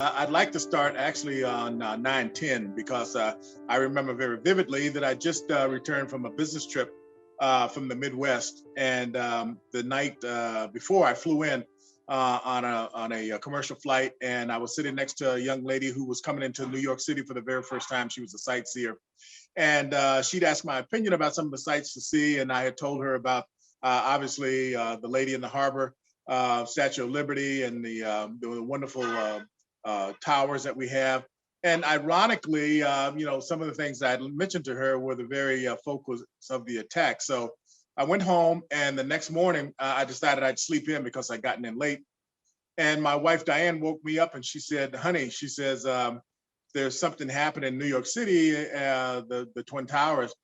I'd like to start actually on 9/10 because I remember very vividly that I just returned from a business trip from the Midwest, and the night before I flew in on a commercial flight, and I was sitting next to a young lady who was coming into New York City for the very first time. She was a sightseer, and she'd asked my opinion about some of the sights to see, and I had told her about obviously the Lady in the Harbor, Statue of Liberty, and the wonderful towers that we have. And ironically, some of the things that I mentioned to her were the very focus of the attack. So I went home, and the next morning I decided I'd sleep in because I'd gotten in late. And my wife Diane woke me up, and she said, "Honey," she says, "there's something happened in New York City. The Twin Towers,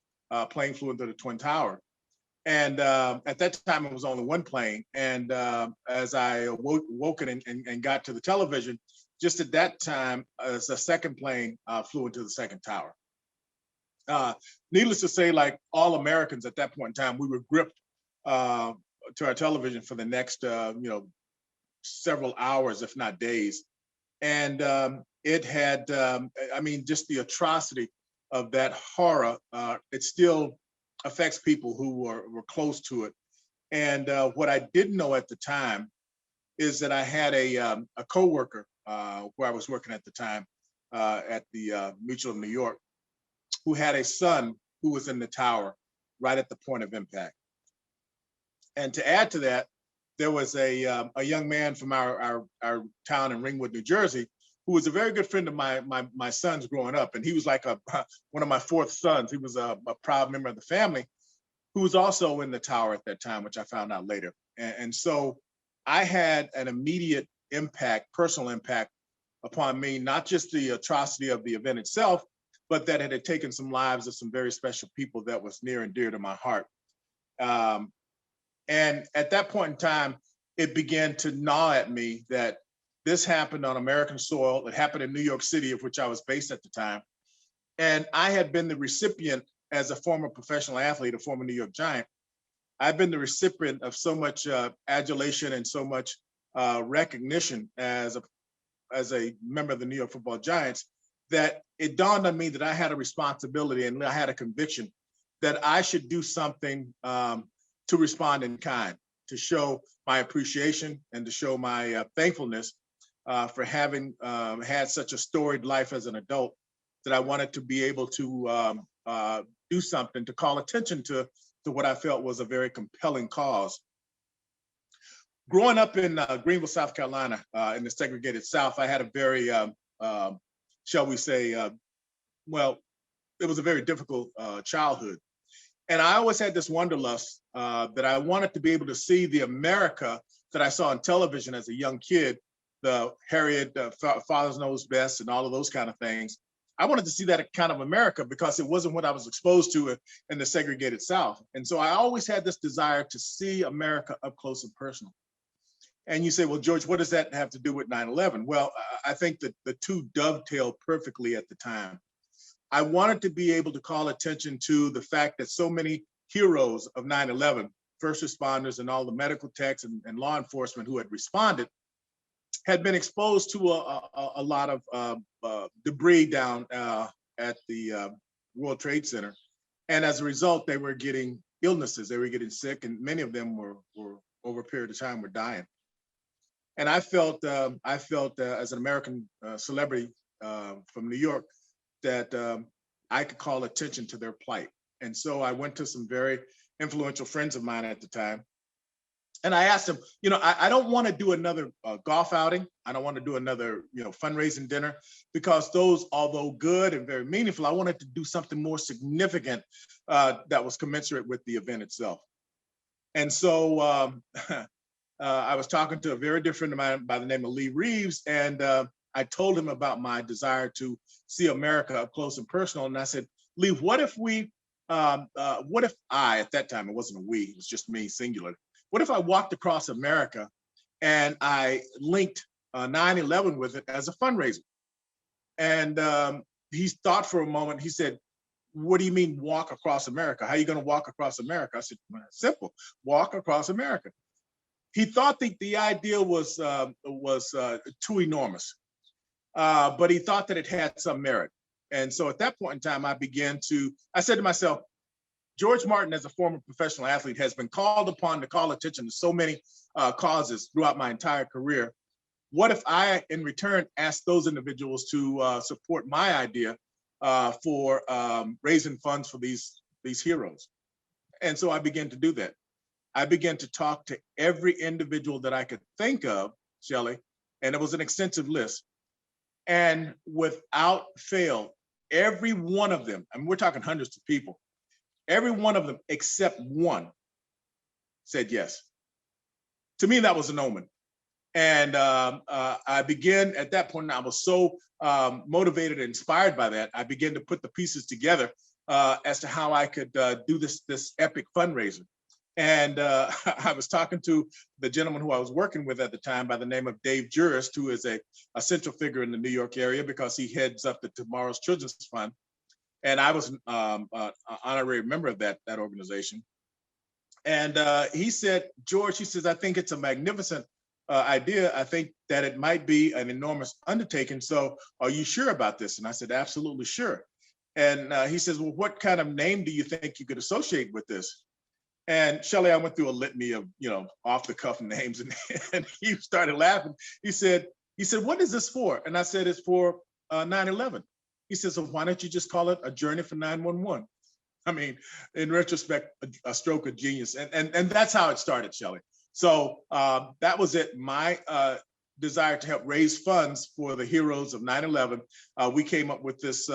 plane flew into the Twin Tower." And at that time, it was only one plane. And as I woke and got to the television, just at that time, as a second plane flew into the second tower. Needless to say, like all Americans at that point in time, we were gripped to our television for the next, several hours, if not days. And it had, just the atrocity of that horror, it still affects people who were close to it. And what I didn't know at the time is that I had a coworker where I was working at the time at the Mutual of New York, who had a son who was in the tower right at the point of impact. And to add to that, there was a young man from our town in Ringwood, New Jersey, who was a very good friend of my son's growing up. And he was like one of my fourth sons. He was a proud member of the family who was also in the tower at that time, which I found out later. And so I had an immediate impact, personal impact upon me, not just the atrocity of the event itself, but that it had taken some lives of some very special people that was near and dear to my heart. And at that point in time, it began to gnaw at me that this happened on American soil. It happened in New York City, of which I was based at the time. And I had been the recipient, as a former professional athlete, a former New York Giant, I've been the recipient of so much adulation and so much recognition as a member of the New York Football Giants, that it dawned on me that I had a responsibility and I had a conviction that I should do something to respond in kind, to show my appreciation and to show my thankfulness for having had such a storied life as an adult, that I wanted to be able to do something to call attention to what I felt was a very compelling cause. Growing up in Greenville, South Carolina, in the segregated South, I had a very, shall we say, it was a very difficult childhood. And I always had this wanderlust that I wanted to be able to see the America that I saw on television as a young kid, the Harriet, Father Knows Best, and all of those kind of things. I wanted to see that kind of America because it wasn't what I was exposed to in the segregated South. And so I always had this desire to see America up close and personal. And you say, well, George, what does that have to do with 9/11? Well, I think that the two dovetailed perfectly at the time. I wanted to be able to call attention to the fact that so many heroes of 9/11, first responders and all the medical techs and law enforcement who had responded, had been exposed to a lot of debris down at the World Trade Center. And as a result, they were getting illnesses, they were getting sick, and many of them were over a period of time were dying. And I felt as an American celebrity from New York that I could call attention to their plight. And so I went to some very influential friends of mine at the time. And I asked them, I don't want to do another golf outing. I don't want to do another, fundraising dinner, because those, although good and very meaningful, I wanted to do something more significant that was commensurate with the event itself. And so I was talking to a very dear friend of mine by the name of Lee Reeves, and I told him about my desire to see America up close and personal. And I said, Lee, what if I, at that time, it wasn't a we, it was just me, singular. What if I walked across America and I linked 9/11 with it as a fundraiser? And he thought for a moment. He said, what do you mean walk across America? How are you going to walk across America? I said, well, simple, walk across America. He thought the idea was too enormous. but he thought that it had some merit. And so at that point in time, I said to myself, George Martin, as a former professional athlete, has been called upon to call attention to so many causes throughout my entire career. What if I, in return, ask those individuals to support my idea for raising funds for these heroes? And so I began to do that. I began to talk to every individual that I could think of, Shelley, and it was an extensive list. And without fail, every one of them, I mean, we're talking hundreds of people, every one of them except one said yes. To me, that was an omen. And I began at that point, and I was so motivated and inspired by that, I began to put the pieces together as to how I could do this epic fundraiser. And I was talking to the gentleman who I was working with at the time by the name of Dave Jurist, who is a central figure in the New York area because he heads up the Tomorrow's Children's Fund. And I was an honorary member of that organization. And he said, George, he says, I think it's a magnificent idea. I think that it might be an enormous undertaking. So are you sure about this? And I said, absolutely sure. And he says, well, what kind of name do you think you could associate with this? And Shelley, I went through a litany of, off the cuff names, and he started laughing. He said, what is this for? And I said, it's for 9/11. He says, so why don't you just call it A Journey for 911? I mean, in retrospect, a stroke of genius. And that's how it started, Shelley. So that was it. My desire to help raise funds for the heroes of 9/11. We came up with this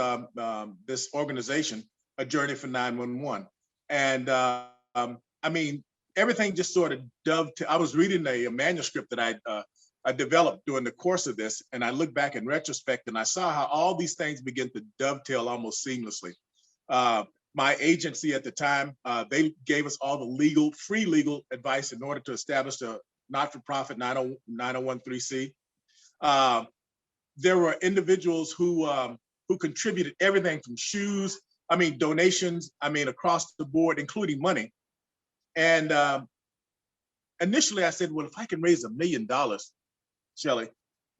organization, A Journey for 911. And I mean, everything just sort of dovetailed. I was reading a manuscript that I developed during the course of this, and I look back in retrospect and I saw how all these things begin to dovetail almost seamlessly. My agency at the time, they gave us all the free legal advice in order to establish a not-for-profit 9013C. There were individuals who contributed everything from shoes, donations, across the board, including money. And initially I said, well, if I can raise $1 million, Shelley,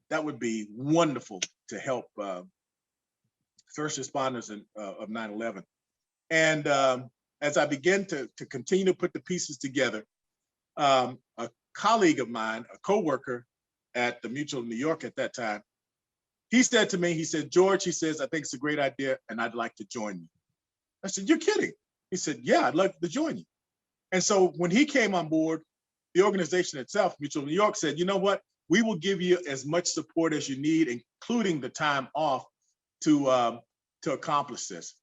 that would be wonderful to help first responders of 9/11. And as I began to continue to put the pieces together, a colleague of mine, a coworker at the Mutual of New York at that time, he said to me, he said, George, he says, I think it's a great idea and I'd like to join you. I said, you're kidding. He said, yeah, I'd like to join you. And so when he came on board, the organization itself, Mutual of New York, said, you know what, we will give you as much support as you need, including the time off to accomplish this.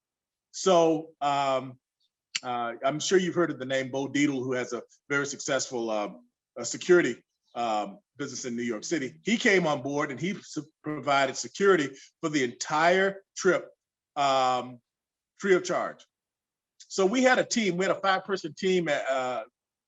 So I'm sure you've heard of the name Bo Dietl, who has a very successful security business in New York City. He came on board and he provided security for the entire trip free of charge. So we had a team, we had a 5-person team,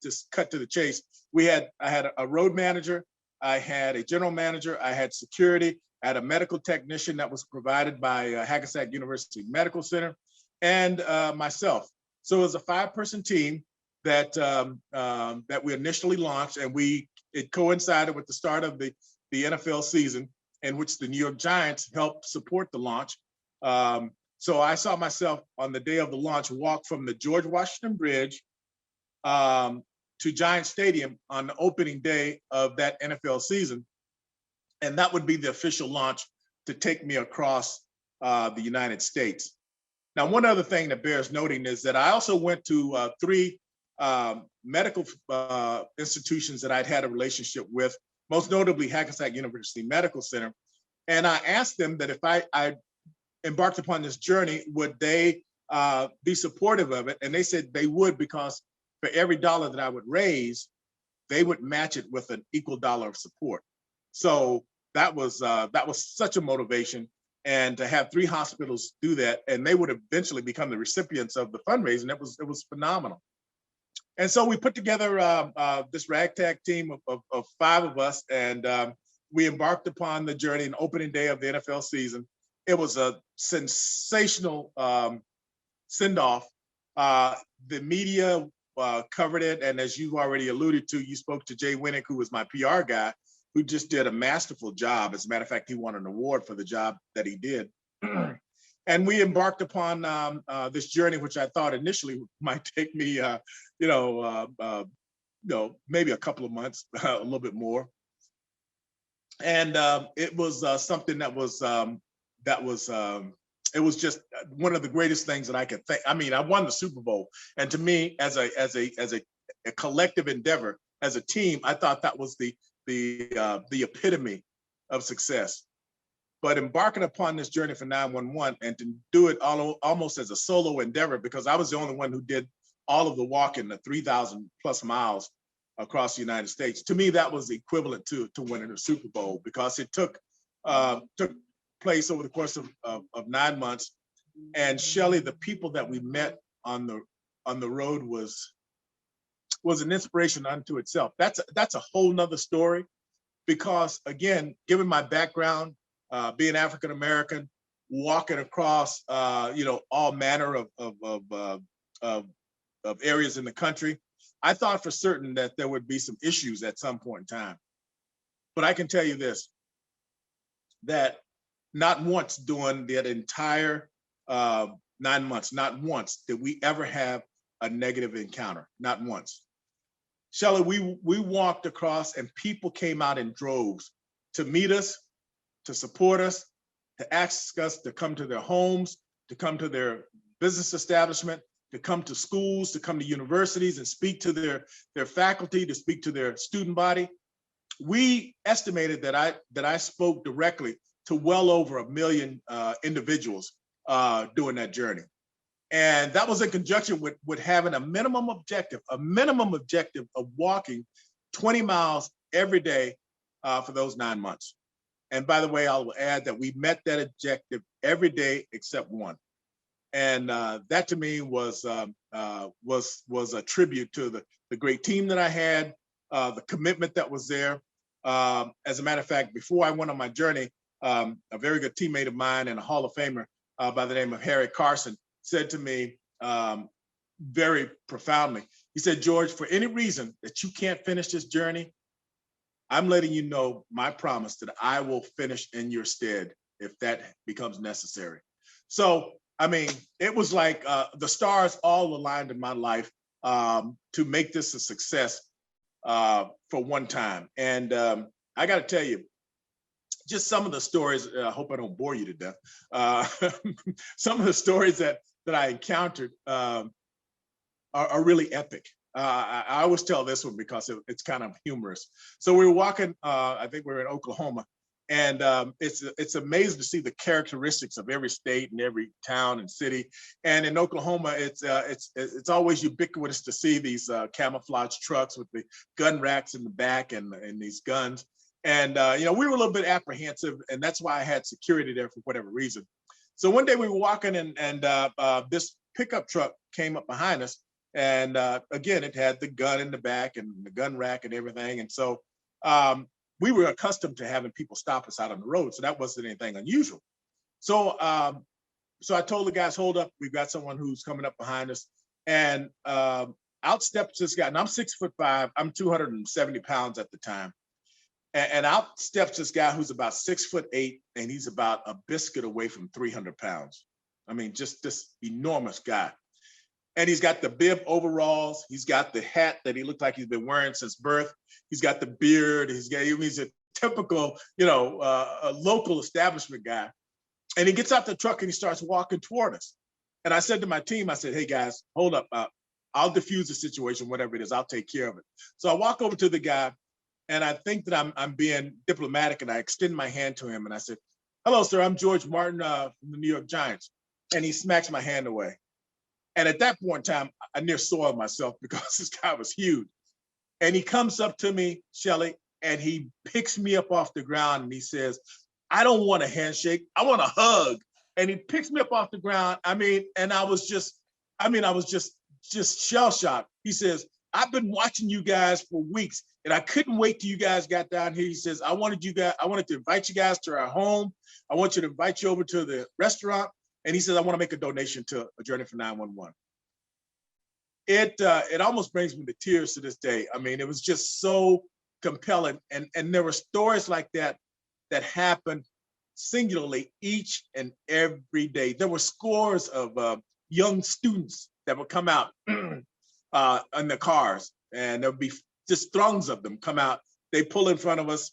just cut to the chase. I had a road manager, I had a general manager, I had security, I had a medical technician that was provided by Hackensack University Medical Center, and myself. So it was a 5-person team that we initially launched, and it coincided with the start of the NFL season, in which the New York Giants helped support the launch. So I saw myself on the day of the launch walk from the George Washington Bridge to Giant Stadium on the opening day of that NFL season. And that would be the official launch to take me across the United States. Now, one other thing that bears noting is that I also went to 3 medical institutions that I'd had a relationship with, most notably Hackensack University Medical Center. And I asked them that if I embarked upon this journey, would they be supportive of it? And they said they would, because for every dollar that I would raise, they would match it with an equal dollar of support. So that was such a motivation. And to have 3 hospitals do that, and they would eventually become the recipients of the fundraising, it was phenomenal. And so we put together this ragtag team of 5 of us, and we embarked upon the journey on opening day of the NFL season. It was a sensational send-off. The media covered it, and as you've already alluded to, you spoke to Jay Winnick, who was my PR guy. who just did a masterful job. As a matter of fact, he won an award for the job that he did. And we embarked upon this journey, which I thought initially might take me, maybe a couple of months, a little bit more. And it was something that was it was just one of the greatest things that I could think. I mean, I won the Super Bowl, and to me, as a collective endeavor, as a team, I thought that was the epitome of success. But embarking upon this journey for 911 and to do it almost as a solo endeavor, because I was the only one who did all of the walking, the 3,000 plus miles across the United States. To me, that was equivalent to winning a Super Bowl, because it took place over the course of 9 months. And Shelley, the people that we met on the road was an inspiration unto itself. That's a whole nother story, because again, given my background, being African American, walking across all manner of areas in the country, I thought for certain that there would be some issues at some point in time. But I can tell you this, that not once during that entire 9 months, not once did we ever have a negative encounter, not once. Shelley, we walked across and people came out in droves to meet us, to support us, to ask us to come to their homes, to come to their business establishment, to come to schools, to come to universities and speak to their faculty, to speak to their student body. We estimated that I spoke directly to well over 1 million individuals during that journey. And that was in conjunction with having a minimum objective of walking 20 miles every day for those 9 months. And by the way, I will add that we met that objective every day except one. And that to me was a tribute to the great team that I had, the commitment that was there. As a matter of fact, before I went on my journey, a very good teammate of mine and a Hall of Famer by the name of Harry Carson said to me very profoundly, he said, George, for any reason that you can't finish this journey, I'm letting you know my promise that I will finish in your stead if that becomes necessary. So, I mean, it was like the stars all aligned in my life to make this a success for one time. And I got to tell you, just some of the stories, I hope I don't bore you to death. Some of the stories that I encountered are really epic. I always tell this one because it's kind of humorous. So we were walking, I think we were in Oklahoma, and it's amazing to see the characteristics of every state and every town and city. And in Oklahoma, it's always ubiquitous to see these camouflage trucks with the gun racks in the back and these guns. And we were a little bit apprehensive, and that's why I had security there for whatever reason. So one day we were walking, and this pickup truck came up behind us. And again, it had the gun in the back and the gun rack and everything. And so we were accustomed to having people stop us out on the road. So that wasn't anything unusual. So so I told the guys, hold up, we've got someone who's coming up behind us. And out steps this guy. And I'm 6'5", I'm 270 pounds at the time. And out steps this guy who's about 6'8", and he's about a biscuit away from 300 pounds. I mean, just this enormous guy. And he's got the bib overalls. He's got the hat that he looked like he's been wearing since birth. He's got the beard. He's a typical, a local establishment guy. And he gets out the truck and he starts walking toward us. And I said to my team, I said, hey guys, hold up. I'll diffuse the situation, whatever it is, I'll take care of it. So I walk over to the guy, and I think that I'm being diplomatic, and I extend my hand to him and I said, hello, sir, I'm George Martin from the New York Giants. And he smacks my hand away. And at that point in time, I near soiled myself because this guy was huge. And he comes up to me, Shelley, and he picks me up off the ground and he says, I don't want a handshake, I want a hug. And he picks me up off the ground. I was just shell-shocked. He says, I've been watching you guys for weeks and I couldn't wait till you guys got down here. He says, I wanted to invite you guys to our home. I want you to invite you over to the restaurant. And he says, I want to make a donation to A Journey for 911. It almost brings me to tears to this day. I mean, it was just so compelling. And there were stories like that that happened singularly each and every day. There were scores of young students that would come out in the cars, and there would be just throngs of them come out. They pull in front of us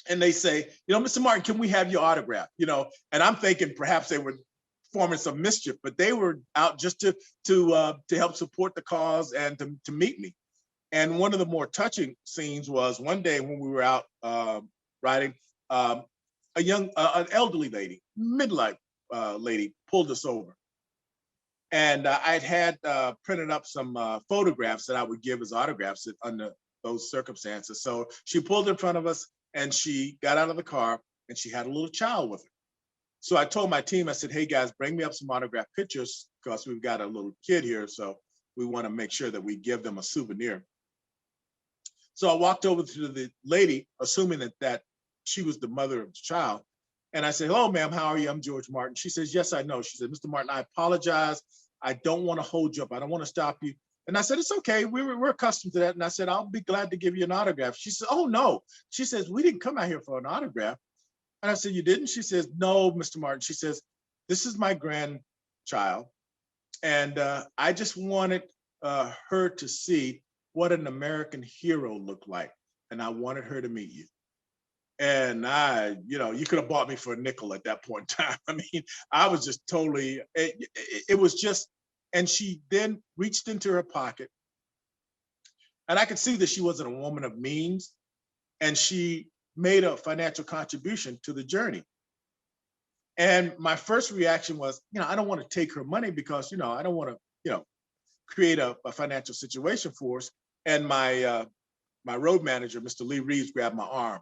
and they say, Mr. Martin, can we have your autograph? And I'm thinking perhaps they were forming some mischief, but they were out just to help support the cause and to meet me. And one of the more touching scenes was one day when we were out riding, an elderly lady, midlife lady, pulled us over. And I'd had printed up some photographs that I would give as autographs under those circumstances. So she pulled in front of us and she got out of the car and she had a little child with her. So I told my team, I said, hey guys, bring me up some autographed pictures because we've got a little kid here. So we want to make sure that we give them a souvenir. So I walked over to the lady, assuming that she was the mother of the child. And I said, hello, ma'am, how are you? I'm George Martin. She says, yes, I know. She said, Mr. Martin, I apologize. I don't want to hold you up. I don't want to stop you. And I said, it's okay. We're accustomed to that. And I said, I'll be glad to give you an autograph. She said, oh, no. She says, we didn't come out here for an autograph. And I said, you didn't? She says, no, Mr. Martin. She says, this is my grandchild. And I just wanted her to see what an American hero looked like. And I wanted her to meet you. And you could have bought me for a nickel at that point in time. I mean, I was just totally, it was just, and she then reached into her pocket. And I could see that she wasn't a woman of means. And she made a financial contribution to the journey. And my first reaction was, I don't want to take her money because, I don't want to, create a financial situation for us. And my road manager, Mr. Lee Reeves, grabbed my arm.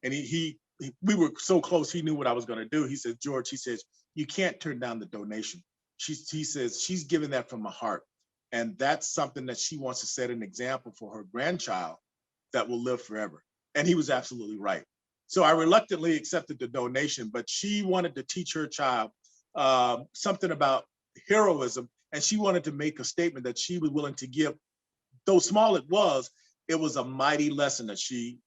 And we were so close, he knew what I was going to do. He said, George, he says, you can't turn down the donation. He says, she's giving that from her heart. And that's something that she wants to set an example for her grandchild that will live forever. And he was absolutely right. So I reluctantly accepted the donation, but she wanted to teach her child something about heroism. And she wanted to make a statement that she was willing to give, though small it was a mighty lesson that she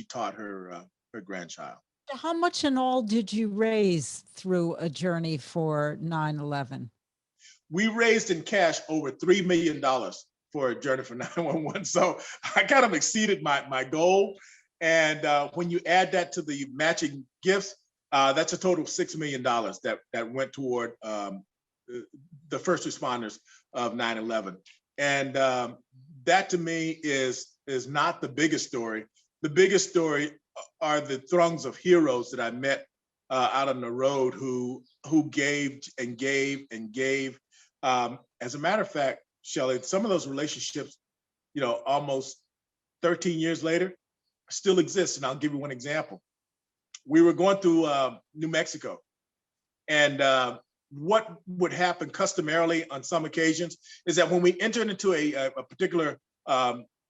taught her grandchild. How much in all did you raise through a journey for 9/11? We raised in cash over $3 million for a journey for 911. So I kind of exceeded my goal. And when you add that to the matching gifts, that's a total of $6 million that went toward the first responders of 9/11. And that to me is not the biggest story. The biggest story are the throngs of heroes that I met out on the road who gave and gave and gave. As a matter of fact, Shelley, some of those relationships, almost 13 years later, still exist. And I'll give you one example. We were going through New Mexico, and what would happen customarily on some occasions is that when we entered into a particular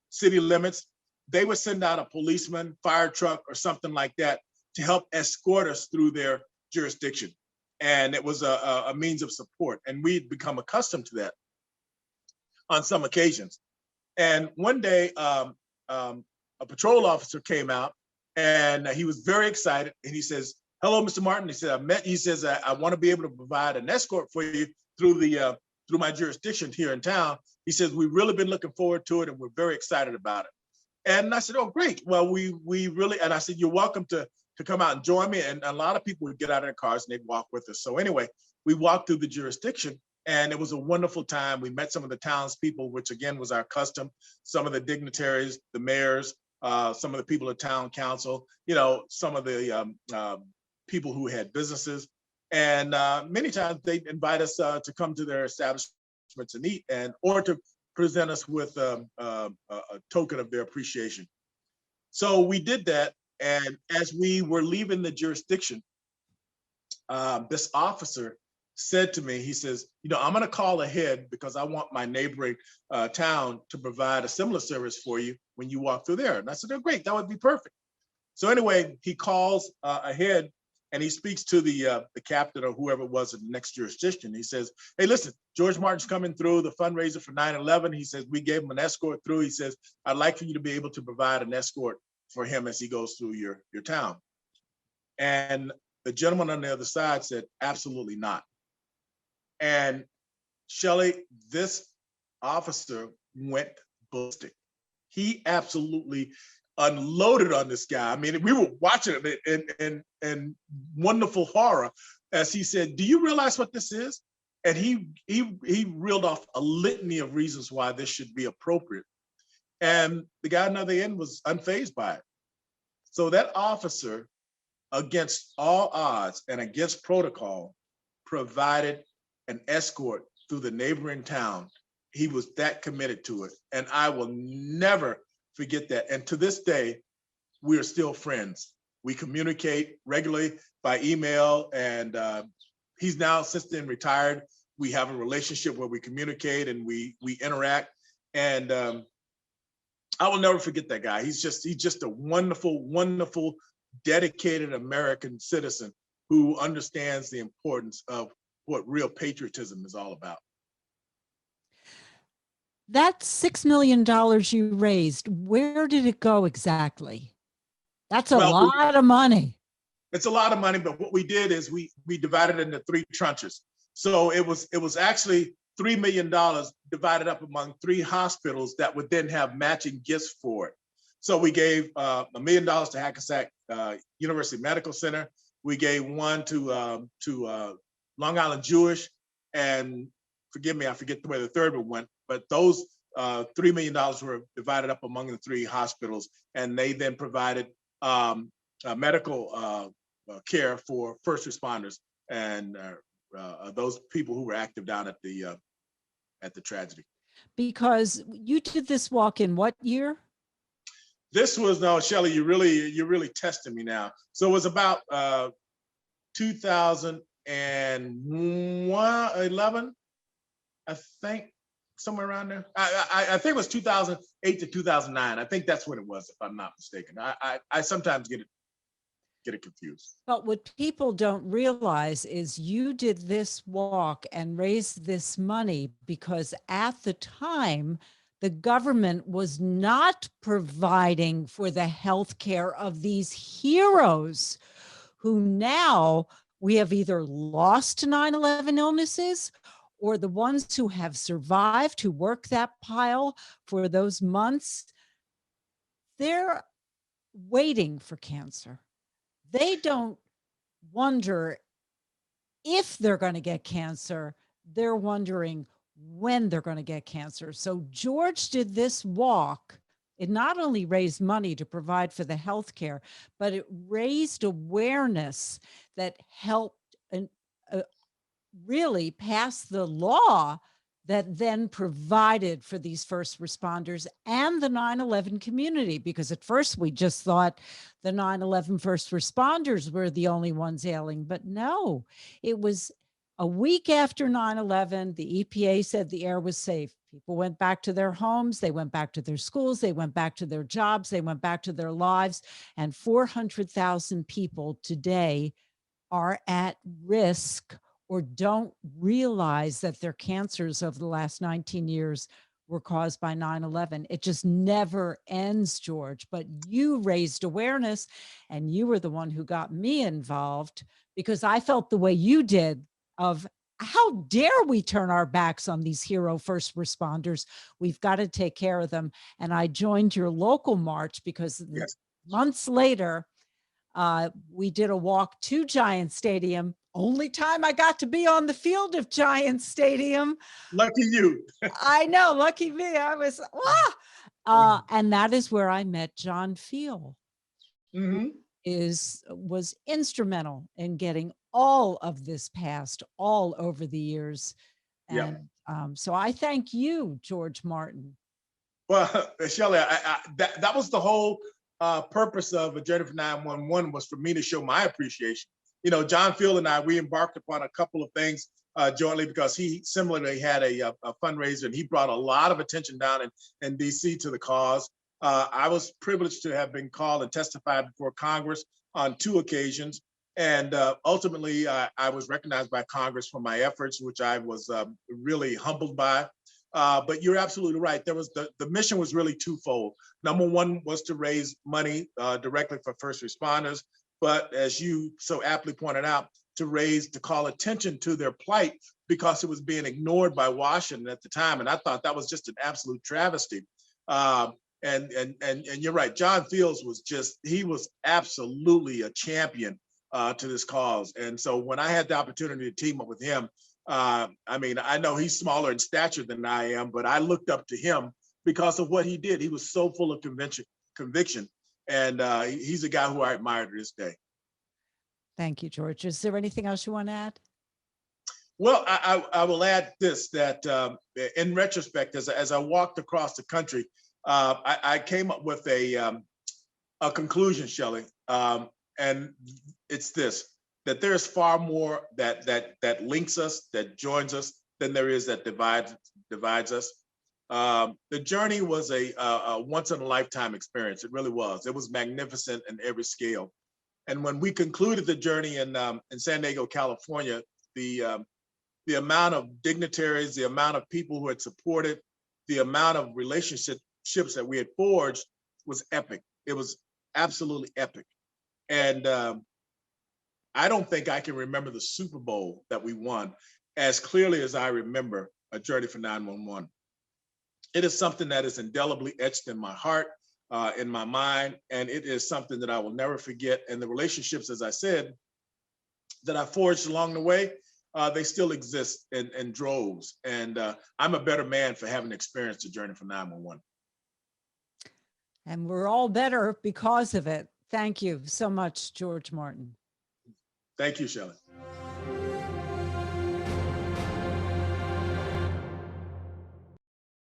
city limits, they would send out a policeman, fire truck, or something like that to help escort us through their jurisdiction. And it was a means of support. And we'd become accustomed to that on some occasions. And one day, a patrol officer came out and he was very excited. And he says, hello, Mr. Martin. He said, I want to be able to provide an escort for you through my jurisdiction here in town. He says, we've really been looking forward to it and we're very excited about it. And I said, oh, great. Well, we really, and I said, you're welcome to come out and join me. And a lot of people would get out of their cars and they'd walk with us. So anyway, we walked through the jurisdiction and it was a wonderful time. We met some of the townspeople, which again was our custom, some of the dignitaries, the mayors, some of the people of town council, some of the people who had businesses. And many times they'd invite us to come to their establishments and eat or to present us with a token of their appreciation. So we did that. And as we were leaving the jurisdiction, this officer said to me, he says, I'm going to call ahead because I want my neighboring town to provide a similar service for you when you walk through there. And I said, oh, great, that would be perfect. So anyway, he calls ahead and he speaks to the captain or whoever it was in the next jurisdiction. He says, hey, listen, George Martin's coming through the fundraiser for 9/11. He says, we gave him an escort through. He says, I'd like for you to be able to provide an escort for him as he goes through your town. And the gentleman on the other side said, absolutely not. And Shelley, this officer went ballistic. He absolutely unloaded on this guy. I mean, we were watching it in wonderful horror as he said, do you realize what this is? And he reeled off a litany of reasons why this should be appropriate. And the guy on the other end was unfazed by it. So that officer, against all odds and against protocol, provided an escort through the neighboring town. He was that committed to it. And I will never forget that. And to this day, we are still friends. We communicate regularly by email, and he's now since then retired. We have a relationship where we communicate and we interact. And I will never forget that guy. He's just a wonderful, wonderful, dedicated American citizen who understands the importance of what real patriotism is all about. That $6 million you raised, where did it go exactly? That's a lot of money. It's a lot of money, but what we did is we divided it into 3 tranches. So it was actually $3 million divided up among 3 hospitals that would then have matching gifts for it. So we gave $1 million to Hackensack University Medical Center. We gave one to Long Island Jewish, and forgive me, I forget where the third one went, but those $3 million were divided up among the 3 hospitals, and they then provided medical care for first responders and those people who were active down at the tragedy. Because you did this walk in what year? This was, no, Shelley, you're really testing me now. So it was about 2011, I think, somewhere around there. I think it was 2008 to 2009. I think that's what it was, if I'm not mistaken. I sometimes get it confused. But what people don't realize is you did this walk and raised this money because at the time, the government was not providing for the health care of these heroes who now we have either lost to 9/11 illnesses or the ones who have survived, who work that pile for those months, they're waiting for cancer. They don't wonder if they're going to get cancer. They're wondering when they're going to get cancer. So George did this walk. It not only raised money to provide for the healthcare, but it raised awareness that helped really pass the law that then provided for these first responders and the 9/11 community. Because at first we just thought the 9/11 first responders were the only ones ailing, but no, it was a week after 9/11, the EPA said the air was safe. People went back to their homes, they went back to their schools, they went back to their jobs, they went back to their lives, and 400,000 people today are at risk or don't realize that their cancers of the last 19 years were caused by 9/11. It just never ends, George. But you raised awareness, and you were the one who got me involved because I felt the way you did of how dare we turn our backs on these hero first responders? We've got to take care of them. And I joined your local march because Yes. months later, we did a walk to Giant Stadium. Only time I got to be on the field of Giant Stadium. Lucky you. I know, lucky me. I was, and that is where I met John Field. Mm-hmm. Was instrumental in getting all of this passed all over the years. And so I thank you, George Martin. Well, Shelley, that was the whole purpose of A Journey for 911 was for me to show my appreciation. You know, John Field and I, we embarked upon a couple of things jointly because he similarly had a fundraiser, and he brought a lot of attention down in DC to the cause. I was privileged to have been called and testified before Congress on 2 occasions. And ultimately, I was recognized by Congress for my efforts, which I was really humbled by. But you're absolutely right. There was the mission was really twofold. Number one was to raise money directly for first responders, but as you so aptly pointed out, to call attention to their plight because it was being ignored by Washington at the time. And I thought that was just an absolute travesty. And you're right. John Fields he was absolutely a champion to this cause. And so when I had the opportunity to team up with him, I mean, I know he's smaller in stature than I am, but I looked up to him because of what he did. He was so full of conviction. And he's a guy who I admire to this day. Thank you, George. Is there anything else you want to add? Well, I will add this, that in retrospect, as I walked across the country, I came up with a conclusion, Shelley, and it's this, that there's far more that links us, that joins us, than there is that divides us. The journey was a once in a lifetime experience. It really was. It was magnificent in every scale. And when we concluded the journey in San Diego, California, the amount of dignitaries, the amount of people who had supported, the amount of relationships that we had forged was epic. It was absolutely epic. And I don't think I can remember the Super Bowl that we won as clearly as I remember A Journey for 911. It is something that is indelibly etched in my heart, in my mind, and it is something that I will never forget. And the relationships, as I said, that I forged along the way, they still exist in droves. And I'm a better man for having experienced A Journey for 911. And we're all better because of it. Thank you so much, George Martin. Thank you, Shelley.